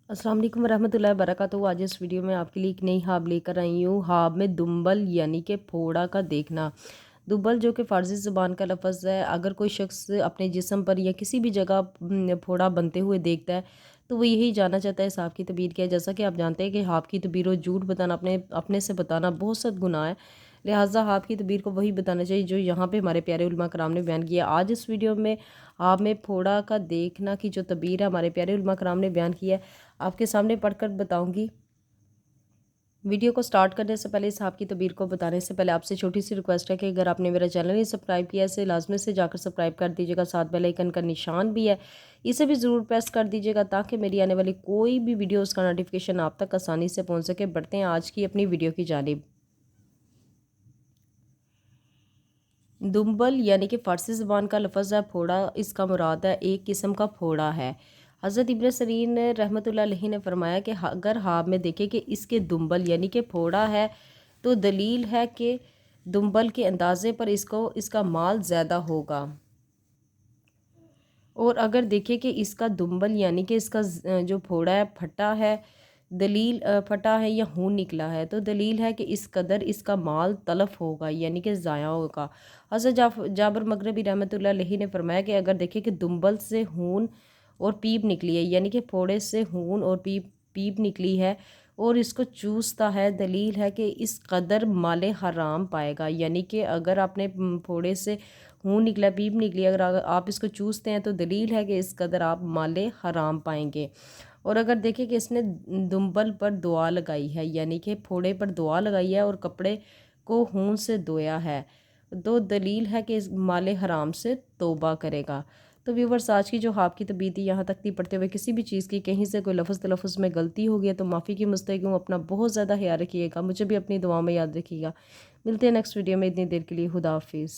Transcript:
अस्सलाम वालेकुम वरहमतुल्लाहि वबरकातुहू। आज इस वीडियो में आपके लिए एक नई हाब लेकर आई हूँ। हाब में दुम्बल यानी कि फोड़ा का देखना। दुम्बल जो कि फ़ारसी ज़ुबान का लफ्ज़ है, अगर कोई शख्स अपने जिस्म पर या किसी भी जगह फोड़ा बनते हुए देखता है तो वो यही जानना चाहता है सांप की तबीर क्या है। जैसा कि आप जानते हैं कि हाब की तबीर और झूठ बताना, अपने अपने से बताना बहुत सख्त गुनाह है। लिहाजा हाब की तबीर को वही बताना चाहिए जो यहाँ पे हमारे प्यारे उलमा कराम ने बयान किया। आज इस वीडियो में हाब में फोड़ा का देखना की जो तबीर है हमारे प्यारे उलमा कराम ने बयान किया है, आपके सामने पढ़कर बताऊंगी। वीडियो को स्टार्ट करने से पहले इस हाब की तबीर को बताने से पहले आपसे छोटी सी रिक्वेस्ट है कि अगर आपने मेरा चैनल नहीं सब्सक्राइब किया है इसे लाजमी से जाकर सब्सक्राइब कर दीजिएगा। साथ बेल आइकन का निशान भी है, इसे भी ज़रूर प्रेस कर दीजिएगा ताकि मेरी आने वाली कोई भी वीडियो उसका नोटिफिकेशन आप तक आसानी से पहुँच सके। बढ़ते हैं आज की अपनी वीडियो की जानिब। दुम्बल यानी कि फ़ारसी ज़बान का लफ्ज़ है फोड़ा, इसका मुराद है एक किस्म का फोड़ा है। हज़रत इब्न सीरीन रहमतुल्लाह अलैहि ने फरमाया कि अगर हाब में देखे कि इसके दुम्बल यानी कि फोड़ा है तो दलील है कि दुम्बल के अंदाज़े पर इसका माल ज़्यादा होगा। और अगर देखे कि इसका दुम्बल यानी कि इसका जो फोड़ा है फटा है, दलील फटा है या खून निकला है तो दलील है कि इस कदर इसका माल तलफ होगा यानी कि ज़ाया होगा। हज़रत जाबर मगरबी रहमतुल्लाह अलैहि ने फरमाया कि अगर देखें कि दुम्बल से खून और पीप निकली है यानी कि फोड़े से खून और पीप निकली है और इसको चूसता है, दलील है कि इस कदर माले हराम पाएगा। यानी कि अगर आपने फोड़े से खून निकला, पीप निकली, अगर आप इसको चूसते हैं तो दलील है कि इस कदर आप माले हराम पाएंगे। और अगर देखें कि इसने दुम्बल पर दुआ लगाई है यानी कि फोड़े पर दुआ लगाई है और कपड़े को खून से धोया है तो दलील है कि इस माले हराम से तौबा करेगा। तो व्यूवर्स, आज की जो आपकी तबीयत यहाँ तक थी, पढ़ते हुए किसी भी चीज़ की कहीं से कोई लफ्ज़ तलफ़ुज़ में गलती हो गई है तो माफ़ी की मुस्तहिक़ हूँ। अपना बहुत ज़्यादा ख्याल रखिएगा, मुझे भी अपनी दुआ में याद रखिएगा। मिलते हैं नेक्स्ट वीडियो में, इतनी देर के लिए खुदा हाफिज़।